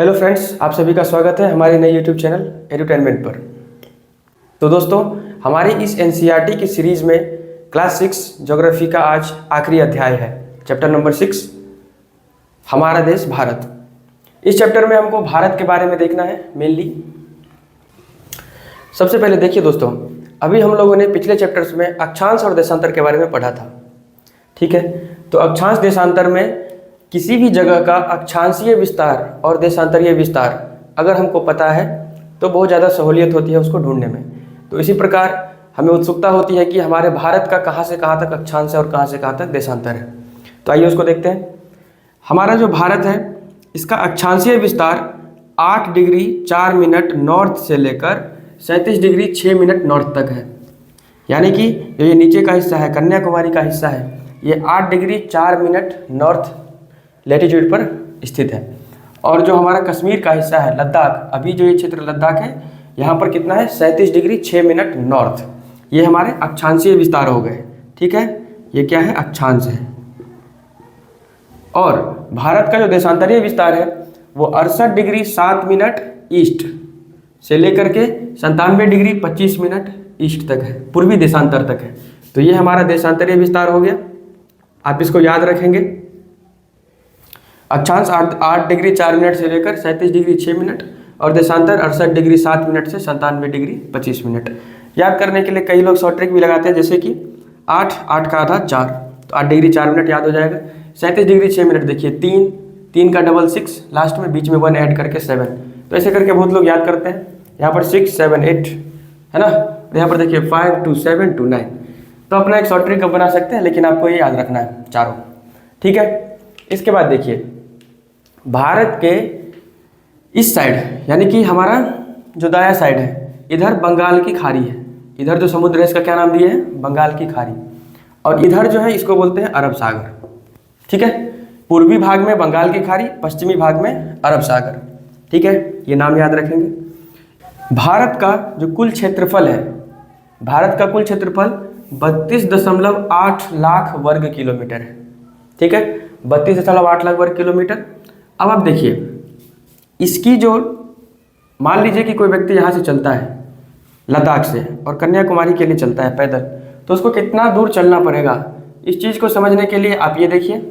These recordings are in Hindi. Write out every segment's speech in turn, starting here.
हेलो फ्रेंड्स, आप सभी का स्वागत है हमारे नए यूट्यूब चैनल एडुटेनमेंट पर। तो दोस्तों, हमारी इस एनसीईआरटी की सीरीज़ में क्लास 6 ज्योग्राफी का आज आखिरी अध्याय है, चैप्टर नंबर 6, हमारा देश भारत। इस चैप्टर में हमको भारत के बारे में देखना है मेनली। सबसे पहले देखिए दोस्तों, अभी हम लोगों ने पिछले चैप्टर्स में अक्षांश और देशांतर के बारे में पढ़ा था, ठीक है। तो अक्षांश देशांतर में किसी भी जगह का अक्षांशीय विस्तार और देशांतरीय विस्तार अगर हमको पता है तो बहुत ज़्यादा सहूलियत होती है उसको ढूंढने में। तो इसी प्रकार हमें उत्सुकता होती है कि हमारे भारत का कहाँ से कहाँ तक अक्षांश है और कहाँ से कहाँ तक देशांतर है। तो आइए उसको देखते हैं। हमारा जो भारत है इसका अक्षांशीय विस्तार 8 डिग्री 4 मिनट नॉर्थ से लेकर 37 डिग्री 6 मिनट नॉर्थ तक है। यानी कि जो ये नीचे का हिस्सा है, कन्याकुमारी का हिस्सा है, ये 8 डिग्री 4 मिनट नॉर्थ लैटिट्यूड पर स्थित है। और जो हमारा कश्मीर का हिस्सा है लद्दाख, अभी जो ये क्षेत्र लद्दाख है, यहाँ पर कितना है 37 डिग्री 6 मिनट नॉर्थ। ये हमारे अक्षांशीय विस्तार हो गए, ठीक है। ये क्या है, अक्षांश है। और भारत का जो देशांतरीय विस्तार है वो 68 डिग्री 7 मिनट ईस्ट से लेकर के 97 डिग्री 25 मिनट ईस्ट तक है, पूर्वी देशांतर तक है। तो ये हमारा देशांतरीय विस्तार हो गया, आप इसको याद रखेंगे। अक्षांश 8 डिग्री 4 मिनट से लेकर 37 डिग्री 6 मिनट और देशांतर 68 डिग्री 7 मिनट से 97 डिग्री 25 मिनट। याद करने के लिए कई लोग शॉर्ट ट्रिक भी लगाते हैं, जैसे कि 8 का आधा 4, तो 8 डिग्री 4 मिनट याद हो जाएगा। 37 डिग्री 6 मिनट देखिए 3 का डबल 6, लास्ट में बीच में 1 ऐड करके 7। तो ऐसे करके बहुत लोग याद करते हैं। यहाँ पर 6 7 8 है ना, यहाँ पर देखिए 5 2 7 2 9। तो अपना एक शॉर्ट ट्रिक बना सकते हैं, लेकिन आपको ये याद रखना है चारों, ठीक है। इसके बाद देखिए भारत के इस साइड, यानी कि हमारा जो दाया साइड है, इधर बंगाल की खाड़ी है। इधर जो समुद्र है इसका क्या नाम दिए है, बंगाल की खाड़ी। और इधर जो है इसको बोलते हैं अरब सागर, ठीक है। पूर्वी भाग में बंगाल की खाड़ी, पश्चिमी भाग में अरब सागर, ठीक है। ये नाम याद रखेंगे। भारत का जो कुल क्षेत्रफल है, भारत का कुल क्षेत्रफल 32.8 लाख वर्ग किलोमीटर है, ठीक है। 32.8 लाख वर्ग किलोमीटर। अब आप देखिए इसकी जो, मान लीजिए कि कोई व्यक्ति यहाँ से चलता है लद्दाख से और कन्याकुमारी के लिए चलता है पैदल, तो उसको कितना दूर चलना पड़ेगा। इस चीज़ को समझने के लिए आप ये देखिए,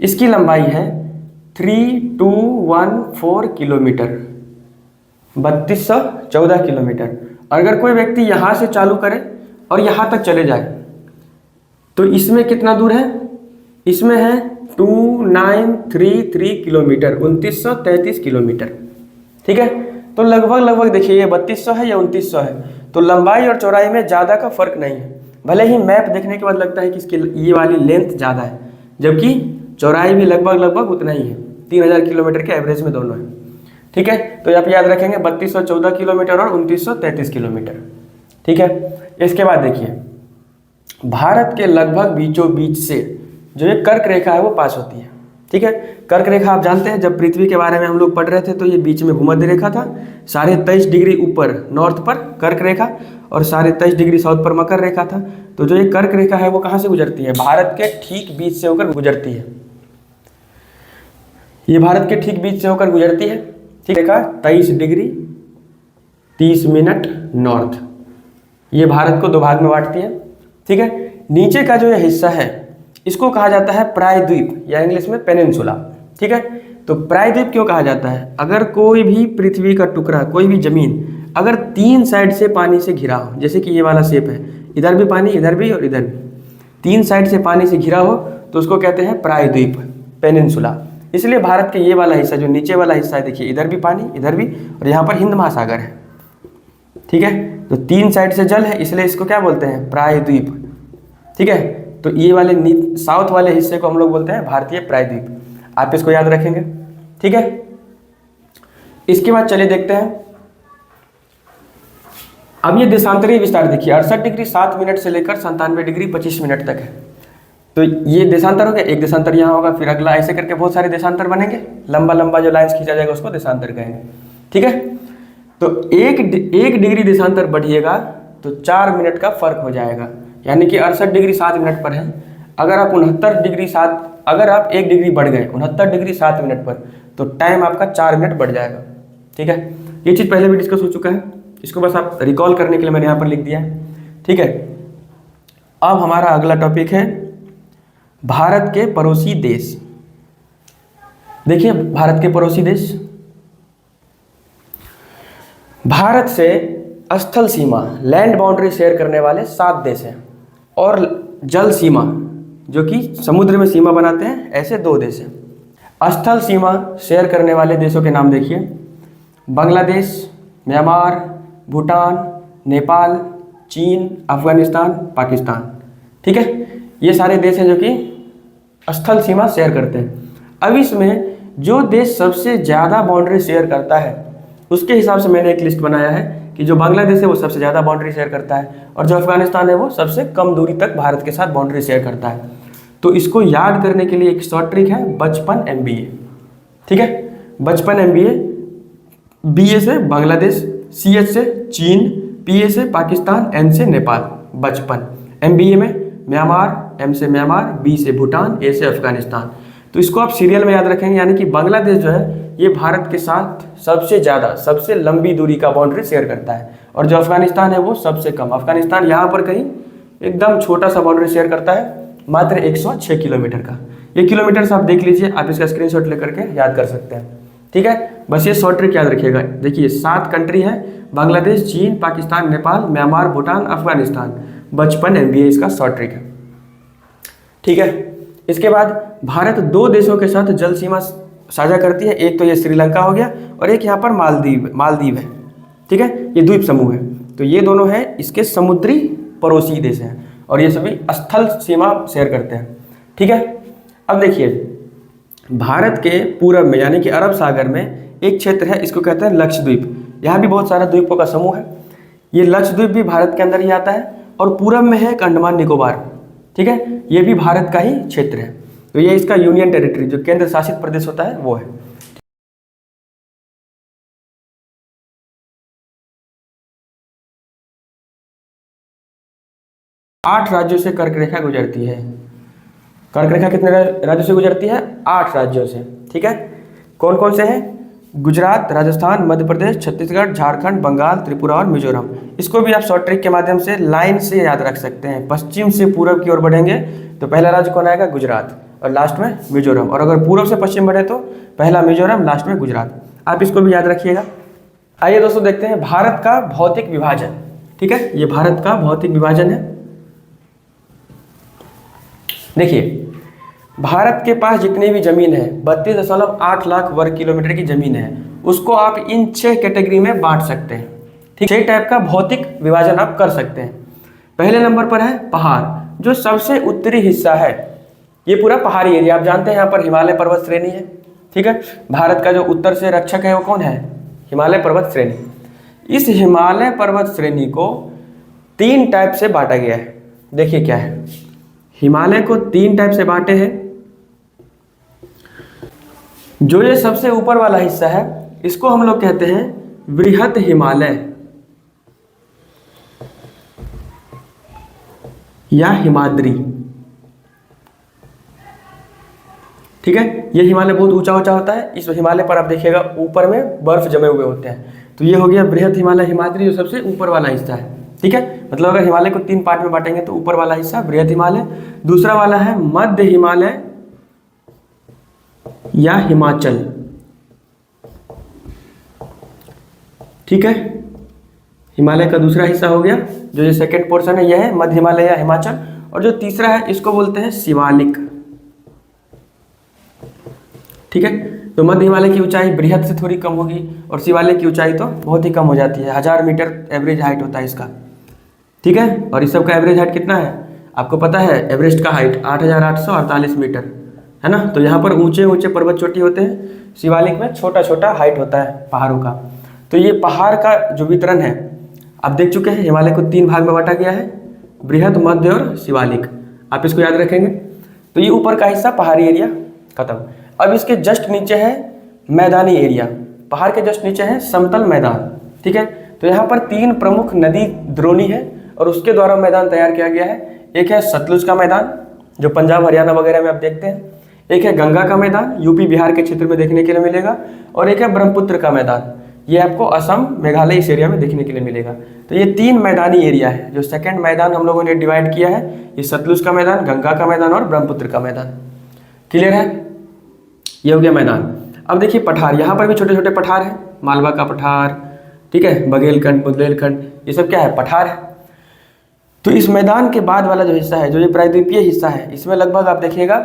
इसकी लंबाई है 3214 किलोमीटर, 3214 किलोमीटर। अगर कोई व्यक्ति यहाँ से चालू करे और यहाँ तक चले जाए तो इसमें कितना दूर है, इसमें है 2933 किलोमीटर, 2933 किलोमीटर, ठीक है। तो लगभग देखिए ये 3200 है या 2900 है, तो लंबाई और चौड़ाई में ज़्यादा का फर्क नहीं है। भले ही मैप देखने के बाद लगता है कि इसकी ये वाली लेंथ ज़्यादा है, जबकि चौड़ाई भी लगभग उतना ही है, 3000 किलोमीटर के एवरेज में दोनों है, ठीक है। तो आप याद रखेंगे 3214 किलोमीटर और 2933 किलोमीटर, ठीक है। इसके बाद देखिए भारत के लगभग बीचों बीच से जो ये कर्क रेखा है वो पास होती है, ठीक है। कर्क रेखा आप जानते हैं, जब पृथ्वी के बारे में हम लोग पढ़ रहे थे तो ये बीच में भूमध्य रेखा था, 23.5 डिग्री ऊपर नॉर्थ पर कर्क रेखा और 23.5 डिग्री साउथ पर मकर रेखा था। तो जो ये कर्क रेखा है वो कहाँ से गुजरती है, भारत के ठीक बीच से होकर गुजरती है। ये भारत के ठीक बीच से होकर गुजरती है, ठीक रेखा 23 डिग्री 30 मिनट नॉर्थ। ये भारत को 2 भाग में बांटती है, ठीक है। नीचे का जो ये हिस्सा है इसको कहा जाता है प्रायद्वीप या इंग्लिश में पेनिनसुला, ठीक है। तो प्रायद्वीप क्यों कहा जाता है, अगर कोई भी पृथ्वी का टुकड़ा, कोई भी जमीन अगर 3 साइड से पानी से घिरा हो, जैसे कि ये वाला शेप है, इधर भी पानी, इधर भी और इधर भी, 3 साइड से पानी से घिरा हो तो उसको कहते हैं प्रायद्वीप, पेनिनसुला। इसलिए भारत के ये वाला हिस्सा, जो नीचे वाला हिस्सा है, देखिए इधर भी पानी, इधर भी, और यहाँ पर हिंद महासागर है, ठीक है। तो 3 साइड से जल है, इसलिए इसको क्या बोलते हैं, प्रायद्वीप, ठीक है। तो ये वाले साउथ वाले हिस्से को हम लोग बोलते हैं भारतीय प्रायद्वीप, आप इसको याद रखेंगे, ठीक है। इसके बाद चलिए देखते हैं, अब ये देशांतरीय विस्तार देखिए 68 डिग्री 7 मिनट से लेकर 97 डिग्री 25 मिनट तक है। तो ये देशांतर हो गया, एक देशांतर यहाँ होगा, फिर अगला, ऐसे करके बहुत सारे देशांतर बनेंगे, लंबा जो लाइन्स खींचा जाएगा उसको देशांतर कहेंगे, ठीक है। तो एक डिग्री देशांतर बढ़िएगा तो 4 मिनट का फर्क हो जाएगा, यानी कि 68 डिग्री 7 मिनट पर है। अगर आप 69 डिग्री 7 अगर आप 1 डिग्री बढ़ गए 69 डिग्री 7 मिनट पर, तो टाइम आपका 4 मिनट बढ़ जाएगा। ठीक है, ये चीज़ पहले भी डिस्कस हो चुका है, इसको बस आप रिकॉल करने के लिए मैंने यहाँ पर लिख दिया है। ठीक है, अब हमारा अगला टॉपिक है भारत के पड़ोसी देश। देखिए भारत के पड़ोसी देश, भारत से स्थल सीमा लैंड बाउंड्री शेयर करने वाले 7 देश हैं, और जल सीमा जो कि समुद्र में सीमा बनाते हैं ऐसे 2 देश हैं। स्थल सीमा शेयर करने वाले देशों के नाम देखिए, बांग्लादेश, म्यांमार, भूटान, नेपाल, चीन, अफगानिस्तान, पाकिस्तान। ठीक है, ये सारे देश हैं जो कि स्थल सीमा शेयर करते हैं। अब इसमें जो देश सबसे ज़्यादा बाउंड्री शेयर करता है उसके हिसाब से मैंने एक लिस्ट बनाया है कि जो बांग्लादेश है वो सबसे ज़्यादा बाउंड्री शेयर करता है, और जो अफगानिस्तान है वो सबसे कम दूरी तक भारत के साथ बाउंड्री शेयर करता है। तो इसको याद करने के लिए एक शॉर्ट ट्रिक है, बचपन MBA। ठीक है, बचपन MBA, BA से बांग्लादेश, CH से चीन, PA से पाकिस्तान, N से नेपाल। बचपन MBA में म्यांमार, M से म्यांमार, B से भूटान, A से अफगानिस्तान। तो इसको आप सीरियल में याद रखेंगे, यानी कि बांग्लादेश जो है ये भारत के साथ सबसे ज़्यादा सबसे लंबी दूरी का बाउंड्री शेयर करता है, और जो अफगानिस्तान है वो सबसे कम। अफगानिस्तान यहाँ पर कहीं एकदम छोटा सा बाउंड्री शेयर करता है, मात्र 106 किलोमीटर का। ये किलोमीटर से आप देख लीजिए, आप इसका स्क्रीनशॉट लेकर के याद कर सकते हैं। ठीक है, बस ये शॉर्ट ट्रिक याद रखिएगा। देखिए 7 कंट्री है, बांग्लादेश, चीन, पाकिस्तान, नेपाल, म्यांमार, भूटान, अफगानिस्तान। बचपन MBA इसका शॉर्ट ट्रिक है। ठीक है, इसके बाद भारत 2 देशों के साथ जल सीमा साझा करती है, एक तो ये श्रीलंका हो गया और एक यहाँ पर मालदीव है। ठीक है, ये द्वीप समूह है। तो ये दोनों हैं इसके समुद्री पड़ोसी देश हैं, और ये सभी स्थल सीमा शेयर करते हैं। ठीक है, अब देखिए भारत के पूरब में यानी कि अरब सागर में एक क्षेत्र है, इसको कहते हैं लक्षद्वीप। यहाँ भी बहुत सारा द्वीपों का समूह है। ये लक्षद्वीप भी भारत के अंदर ही आता है, और पूरब में है अंडमान निकोबार। ठीक है, ये भी भारत का ही क्षेत्र है। तो ये इसका यूनियन टेरिटरी जो केंद्र शासित प्रदेश होता है वो है। 8 राज्यों से कर्क रेखा गुजरती है। कर्क रेखा कितने राज्यों से गुजरती है? 8 राज्यों से। ठीक है, कौन कौन से हैं? गुजरात, राजस्थान, मध्य प्रदेश, छत्तीसगढ़, झारखंड, बंगाल, त्रिपुरा और मिजोरम। इसको भी आप शॉर्ट ट्रिक के माध्यम से लाइन से याद रख सकते हैं। पश्चिम से पूरब की ओर बढ़ेंगे तो पहला राज्य कौन आएगा? गुजरात, और लास्ट में मिजोरम। और अगर पूर्व से पश्चिम बढ़े तो पहला मिजोरम, लास्ट में गुजरात। आप इसको भी याद रखिएगा। आइए दोस्तों देखते हैं भारत का भौतिक विभाजन। ठीक है, ये भारत का भौतिक विभाजन है। देखिए भारत के पास जितनी भी जमीन है 32.8 लाख वर्ग किलोमीटर की जमीन है, उसको आप इन 6 कैटेगरी में बांट सकते हैं। ठीक, 6 टाइप का भौतिक विभाजन आप कर सकते हैं। पहले नंबर पर है पहाड़, जो सबसे उत्तरी हिस्सा है। ये पूरा पहाड़ी एरिया, आप जानते हैं यहाँ पर हिमालय पर्वत श्रेणी है। ठीक है, भारत का जो उत्तर से रक्षक है वो कौन है? हिमालय पर्वत श्रेणी। इस हिमालय पर्वत श्रेणी को 3 टाइप से बांटा गया है। देखिए क्या है, हिमालय को 3 टाइप से बांटे हैं। जो ये सबसे ऊपर वाला हिस्सा है इसको हम लोग कहते हैं बृहत हिमालय या हिमाद्री। ठीक है, ये हिमालय बहुत ऊंचा ऊंचा होता है। इस हिमालय पर आप देखिएगा ऊपर में बर्फ जमे हुए होते हैं, तो ये हो गया बृहत हिमालय हिमाद्री, जो सबसे ऊपर वाला हिस्सा है। ठीक है, मतलब अगर हिमालय को 3 पार्ट में बांटेंगे तो ऊपर वाला हिस्सा बृहत हिमालय, दूसरा वाला है मध्य हिमालय या हिमाचल। ठीक है, हिमालय का दूसरा हिस्सा हो गया, जो ये सेकंड पोर्शन है यह है मध्य हिमालय या हिमाचल। और जो तीसरा है इसको बोलते हैं शिवालिक। ठीक है, तो मध्य हिमालय की ऊंचाई बृहत से थोड़ी कम होगी और शिवालिक की ऊंचाई तो बहुत ही कम हो जाती है। 1000 मीटर एवरेज हाइट होता है इसका। ठीक है, और इस सब का एवरेज हाइट कितना है आपको पता है? एवरेस्ट का हाइट 8848 मीटर है ना। तो यहाँ पर ऊंचे ऊंचे पर्वत चोटी होते हैं, शिवालिक में छोटा छोटा हाइट होता है पहाड़ों का। तो ये पहाड़ का जो वितरण है आप देख चुके हैं। हिमालय को 3 भाग में बांटा गया है, बृहत, मध्य और शिवालिक। आप इसको याद रखेंगे। तो ये ऊपर का हिस्सा पहाड़ी एरिया खत्म। अब इसके जस्ट नीचे है मैदानी एरिया, पहाड़ के जस्ट नीचे है समतल मैदान। ठीक है, तो यहाँ पर 3 प्रमुख नदी द्रोणी है और उसके द्वारा मैदान तैयार किया गया है। एक है सतलुज का मैदान, जो पंजाब हरियाणा वगैरह में आप देखते हैं। एक है गंगा का मैदान, यूपी बिहार के क्षेत्र में देखने के लिए मिलेगा, और एक है ब्रह्मपुत्र का मैदान, ये आपको असम मेघालय इस एरिया में देखने के लिए मिलेगा। तो ये 3 मैदानी एरिया है। जो सेकंड मैदान हम लोगों ने डिवाइड किया है, ये सतलुज का मैदान, गंगा का मैदान और ब्रह्मपुत्र का मैदान। क्लियर है? ये हो गया मैदान। अब देखिए पठार, यहाँ पर भी छोटे छोटे पठार हैं, मालवा का पठार, ठीक है, बघेलखंड, बुंदेलखंड, ये सब क्या है? पठार है। तो इस मैदान के बाद वाला जो हिस्सा है, जो ये प्रायद्वीपीय हिस्सा है, इसमें लगभग आप देखिएगा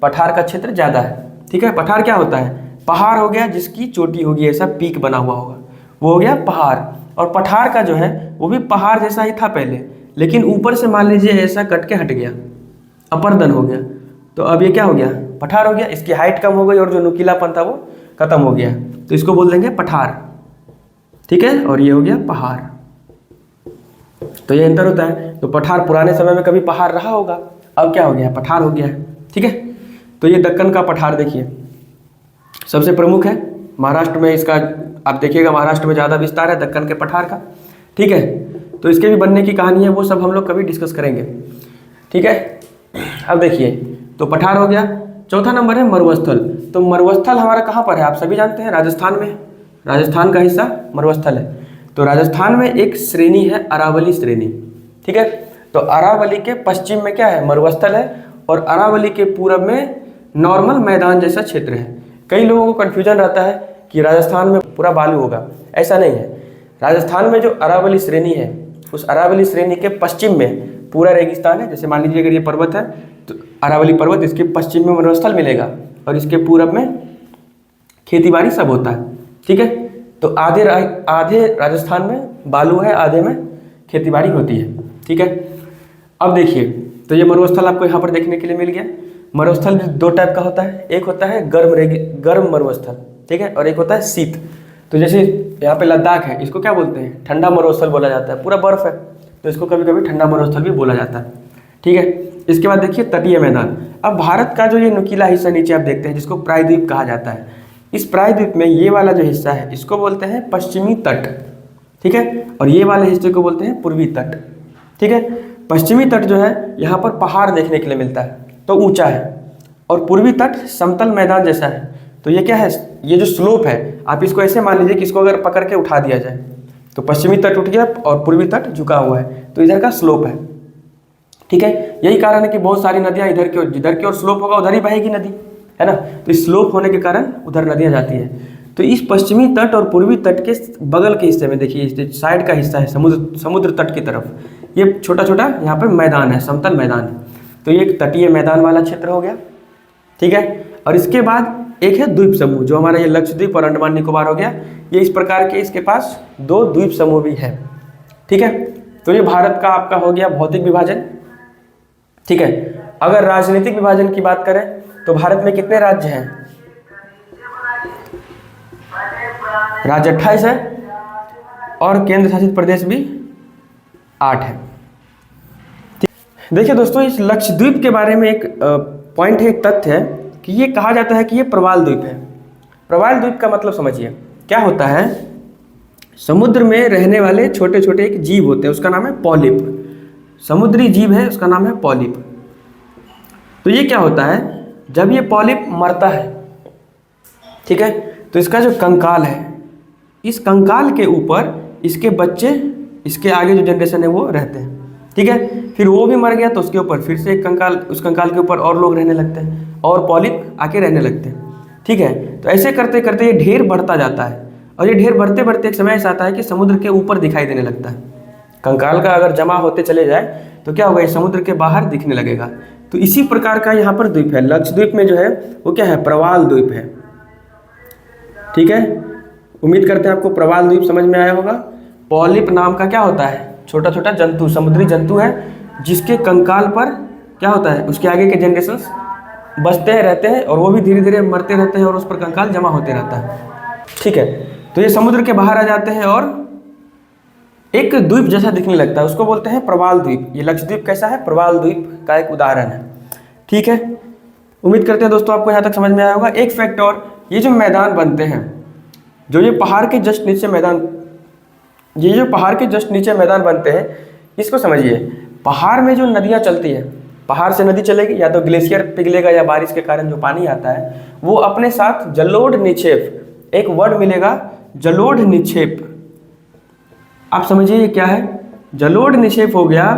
पठार का क्षेत्र ज़्यादा है। ठीक है, पठार क्या होता है? पहाड़ हो गया जिसकी चोटी होगी, ऐसा पीक बना हुआ होगा, वो हो गया पहाड़। और पठार का जो है वो भी पहाड़ जैसा ही था पहले, लेकिन ऊपर से मान लीजिए ऐसा कट के हट गया, अपर्दन हो गया, तो अब ये क्या हो गया? पठार हो गया। इसकी हाइट कम हो गई और जो नुकीलापन था वो खत्म हो गया, तो इसको बोल देंगे पठार। ठीक है, और ये हो गया पहाड़। तो ये अंतर होता है। तो पठार पुराने समय में कभी पहाड़ रहा होगा, अब क्या हो गया? पठार हो गया है। ठीक है, तो ये दक्कन का पठार देखिए सबसे प्रमुख है महाराष्ट्र में, इसका आप देखिएगा महाराष्ट्र में ज़्यादा विस्तार है दक्कन के पठार का। ठीक है, तो इसके भी बनने की कहानी है, वो सब हम लोग कभी डिस्कस करेंगे। ठीक है, अब देखिए तो पठार हो गया। चौथा नंबर है मरुस्थल। तो मरुस्थल हमारा कहाँ पर है? आप सभी जानते हैं, राजस्थान में। राजस्थान का हिस्सा मरुस्थल है। तो राजस्थान में एक श्रेणी है अरावली श्रेणी। ठीक है, तो अरावली के पश्चिम में क्या है? मरुस्थल है, और अरावली के पूरब में नॉर्मल मैदान जैसा क्षेत्र है। कई लोगों को कन्फ्यूजन रहता है कि राजस्थान में पूरा बालू होगा, ऐसा नहीं है। राजस्थान में जो अरावली श्रेणी है, उस अरावली श्रेणी के पश्चिम में पूरा रेगिस्तान है। जैसे मान लीजिए अगर ये पर्वत है तो अरावली पर्वत, इसके पश्चिम में मरुस्थल मिलेगा, और इसके पूरब में खेतीबाड़ी सब होता है। ठीक है, तो आधे राजस्थान में बालू है, आधे में खेतीबाड़ी होती है। ठीक है, अब देखिए तो ये मरुस्थल आपको यहाँ पर देखने के लिए मिल गया। मरुस्थल 2 टाइप का होता है, एक होता है गर्म मरुस्थल, ठीक है, और एक होता है शीत। तो जैसे यहाँ पे लद्दाख है, इसको क्या बोलते हैं? ठंडा मरुस्थल बोला जाता है, पूरा बर्फ है, तो इसको कभी कभी ठंडा मरुस्थल भी बोला जाता है। ठीक है, इसके बाद देखिए तटीय मैदान। अब भारत का जो ये नुकीला हिस्सा नीचे आप देखते हैं, जिसको प्रायद्वीप कहा जाता है, इस प्रायद्वीप में ये वाला जो हिस्सा है इसको बोलते हैं पश्चिमी तट। ठीक है, और ये वाले हिस्से को बोलते हैं पूर्वी तट। ठीक है, पश्चिमी तट जो है यहाँ पर पहाड़ देखने के लिए मिलता है, तो ऊंचा है, और पूर्वी तट समतल मैदान जैसा है। तो ये क्या है? ये जो स्लोप है, आप इसको ऐसे मान लीजिए कि इसको अगर पकड़ के उठा दिया जाए तो पश्चिमी तट उठ गया और पूर्वी तट झुका हुआ है, तो इधर का स्लोप है। ठीक है, यही कारण है कि बहुत सारी नदियाँ जिधर की ओर स्लोप होगा उधर ही बहेगी नदी, है ना। तो इस स्लोप होने के कारण उधर नदियाँ जाती है। तो इस पश्चिमी तट और पूर्वी तट के बगल के हिस्से में देखिए, इस साइड का हिस्सा है समुद्र तट की तरफ, ये छोटा छोटा यहाँ पर मैदान है, समतल मैदान है। तो ये एक तटीय मैदान वाला क्षेत्र हो गया। ठीक है, और इसके बाद एक है द्वीप समूह, जो हमारा ये लक्षद्वीप और अंडमान निकोबार हो गया। ये इस प्रकार के इसके पास 2 द्वीप समूह भी है। ठीक है, तो ये भारत का आपका हो गया भौतिक विभाजन। ठीक है, अगर राजनीतिक विभाजन की बात करें तो भारत में कितने राज्य हैं? राज्य 28 है, और केंद्र शासित प्रदेश भी 8 है। देखिए दोस्तों, इस लक्षद्वीप के बारे में एक पॉइंट है, एक तथ्य है कि ये कहा जाता है कि ये प्रवाल द्वीप है। प्रवाल द्वीप का मतलब समझिए क्या होता है? समुद्र में रहने वाले छोटे छोटे एक जीव होते हैं, उसका नाम है पॉलिप। समुद्री जीव है, उसका नाम है पॉलिप। तो ये क्या होता है? जब ये पॉलिप मरता है, ठीक है, तो इसका जो कंकाल है, इस कंकाल के ऊपर इसके बच्चे, इसके आगे जो जनरेशन है वो रहते हैं। ठीक है, फिर वो भी मर गया तो उसके ऊपर फिर से एक कंकाल, उस कंकाल के ऊपर और लोग रहने लगते हैं, और पॉलिप आके रहने लगते हैं। ठीक है, तो ऐसे करते करते ये ढेर बढ़ता जाता है, और ये ढेर बढ़ते बढ़ते एक समय ऐसा आता है कि समुद्र के ऊपर दिखाई देने लगता है। कंकाल का अगर जमा होते चले जाए तो क्या होगा? ये समुद्र के बाहर दिखने लगेगा। तो इसी प्रकार का यहाँ पर द्वीप है। लक्षद्वीप में जो है वो क्या है? प्रवाल द्वीप है। ठीक है, उम्मीद करते हैं आपको प्रवाल द्वीप समझ में आया होगा। पॉलिप नाम का क्या होता है? छोटा छोटा जंतु, समुद्री जंतु है, जिसके कंकाल पर क्या होता है? उसके आगे के जनरेशंस बचते हैं, रहते हैं, और वो भी धीरे धीरे मरते रहते हैं, और उस पर कंकाल जमा होते रहता है। ठीक है, तो ये समुद्र के बाहर आ जाते हैं और एक द्वीप जैसा दिखने लगता है, उसको बोलते हैं प्रवाल द्वीप। ये लक्षद्वीप कैसा है? प्रवाल द्वीप का एक उदाहरण है। ठीक है, उम्मीद करते हैं दोस्तों आपको यहाँ तक समझ में आया होगा। एक फैक्ट और, ये जो मैदान बनते हैं, जो ये पहाड़ के जस्ट नीचे मैदान, ये जो पहाड़ के जस्ट नीचे मैदान बनते हैं, इसको समझिए। पहाड़ में जो नदियाँ चलती है, पहाड़ से नदी चलेगी, या तो ग्लेशियर पिघलेगा या बारिश के कारण जो पानी आता है वो अपने साथ जलोढ़ निक्षेप, एक वर्ड मिलेगा जलोढ़ निक्षेप। आप समझिए ये क्या है, जलोढ़ निक्षेप हो गया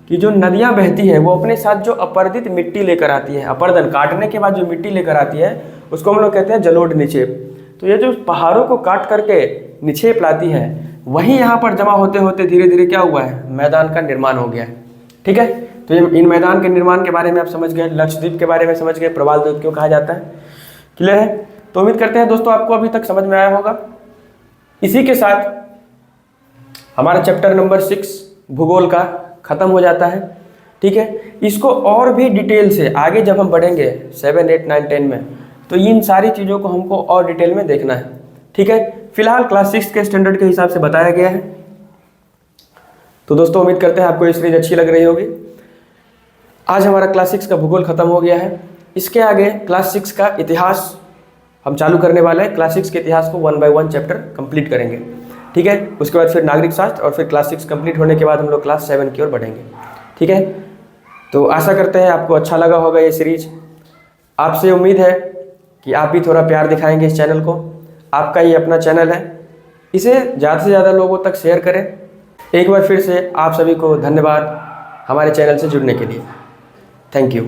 कि जो नदियां बहती हैं वो अपने साथ जो अपरदित मिट्टी लेकर आती है, अपर्दन काटने के बाद जो मिट्टी लेकर आती है उसको हम लोग कहते हैं जलोढ़ निक्षेप। तो ये जो पहाड़ों को काट करके निक्षेप लाती है वही यहाँ पर जमा होते होते धीरे धीरे क्या हुआ है, मैदान का निर्माण हो गया है। ठीक है, तो ये इन मैदान के निर्माण के बारे में आप समझ गए, लक्षद्वीप के बारे में समझ गए, प्रवाल द्वीप क्यों कहा जाता है। क्लियर है? तो उम्मीद करते हैं दोस्तों आपको अभी तक समझ में आया होगा। इसी के साथ हमारा चैप्टर नंबर 6 भूगोल का खत्म हो जाता है। ठीक है, इसको और भी डिटेल से आगे जब हम बढ़ेंगे 7, 8, 9, 10 में, तो इन सारी चीज़ों को हमको और डिटेल में देखना है। ठीक है, फिलहाल क्लास 6 के स्टैंडर्ड के हिसाब से बताया गया है। तो दोस्तों उम्मीद करते हैं आपको ये सीरीज अच्छी लग रही होगी। आज हमारा क्लास 6 का भूगोल खत्म हो गया है। इसके आगे क्लास 6 का इतिहास हम चालू करने वाले हैं। क्लास 6 के इतिहास को 1 by 1 चैप्टर कंप्लीट करेंगे। ठीक है, उसके बाद फिर नागरिक शास्त्र, और फिर क्लास 6 कंप्लीट होने के बाद हम लोग क्लास 7 की ओर बढ़ेंगे। ठीक है, तो आशा करते हैं आपको अच्छा लगा होगा ये सीरीज। आपसे उम्मीद है कि आप भी थोड़ा प्यार दिखाएंगे इस चैनल को। आपका ही अपना चैनल है, इसे ज़्यादा से ज़्यादा लोगों तक शेयर करें। एक बार फिर से आप सभी को धन्यवाद हमारे चैनल से जुड़ने के लिए। Thank you.